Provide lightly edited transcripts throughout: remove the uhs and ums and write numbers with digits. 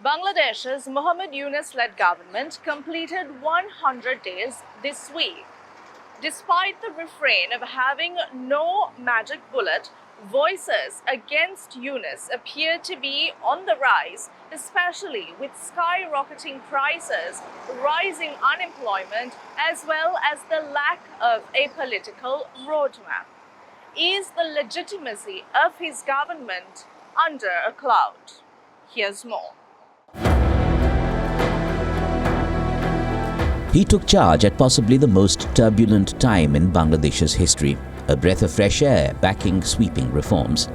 Bangladesh's Muhammad Yunus-led government completed 100 days this week. Despite the refrain of having no magic bullet, voices against Yunus appear to be on the rise, especially with skyrocketing prices, rising unemployment, as well as the lack of a political roadmap. Is the legitimacy of his government under a cloud? Here's more. He took charge at possibly the most turbulent time in Bangladesh's history, a breath of fresh air backing sweeping reforms.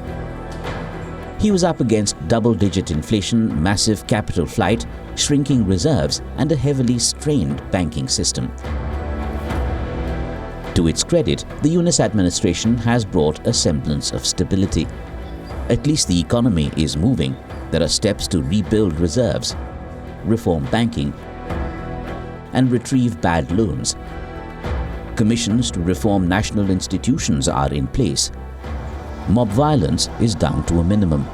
He was up against double-digit inflation, massive capital flight, shrinking reserves, and a heavily strained banking system. To its credit, the Yunus administration has brought a semblance of stability. At least the economy is moving. There are steps to rebuild reserves, reform banking, and retrieve bad loans. Commissions to reform national institutions are in place. Mob violence is down to a minimum.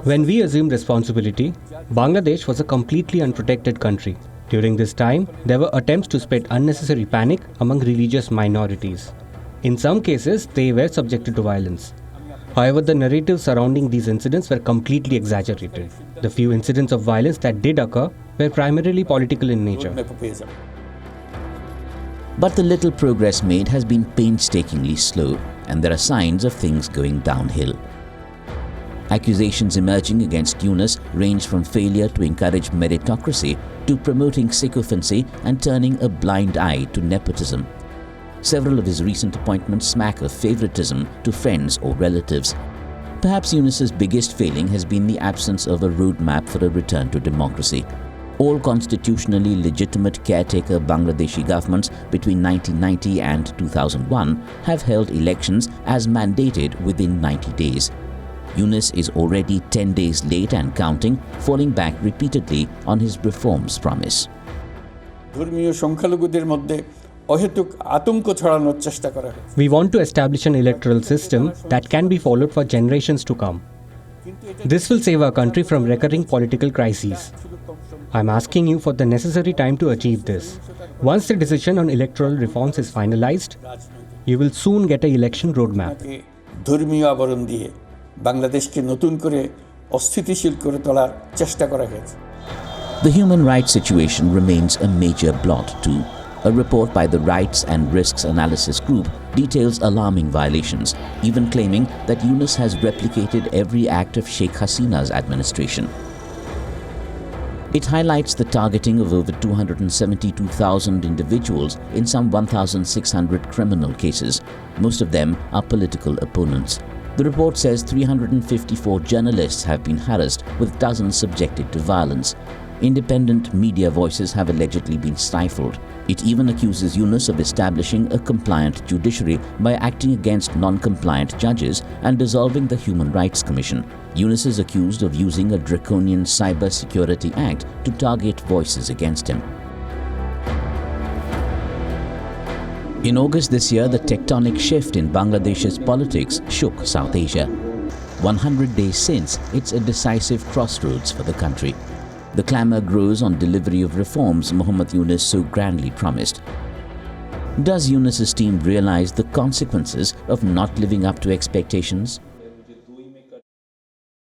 When we assumed responsibility, Bangladesh was a completely unprotected country. During this time, there were attempts to spread unnecessary panic among religious minorities. In some cases, they were subjected to violence. However, the narratives surrounding these incidents were completely exaggerated. The few incidents of violence that did occur were primarily political in nature. But the little progress made has been painstakingly slow, and there are signs of things going downhill. Accusations emerging against Yunus range from failure to encourage meritocracy to promoting sycophancy and turning a blind eye to nepotism. Several of his recent appointments smack of favoritism to friends or relatives. Perhaps Yunus's biggest failing has been the absence of a roadmap for a return to democracy. All constitutionally legitimate caretaker Bangladeshi governments between 1990 and 2001 have held elections as mandated within 90 days. Yunus is already 10 days late and counting, falling back repeatedly on his reforms promise. We want to establish an electoral system that can be followed for generations to come. This will save our country from recurring political crises. I'm asking you for the necessary time to achieve this. Once the decision on electoral reforms is finalized, you will soon get an election roadmap. The human rights situation remains a major blot too. A report by the Rights and Risks Analysis Group details alarming violations, even claiming that Yunus has replicated every act of Sheikh Hasina's administration. It highlights the targeting of over 272,000 individuals in some 1,600 criminal cases. Most of them are political opponents. The report says 354 journalists have been harassed, with dozens subjected to violence. Independent media voices have allegedly been stifled. It even accuses Yunus of establishing a compliant judiciary by acting against non-compliant judges and dissolving the Human Rights Commission. Yunus is accused of using a draconian Cyber Security Act to target voices against him. In August this year, the tectonic shift in Bangladesh's politics shook South Asia. 100 days since, it's a decisive crossroads for the country. The clamour grows on delivery of reforms Muhammad Yunus so grandly promised. Does Yunus's team realize the consequences of not living up to expectations?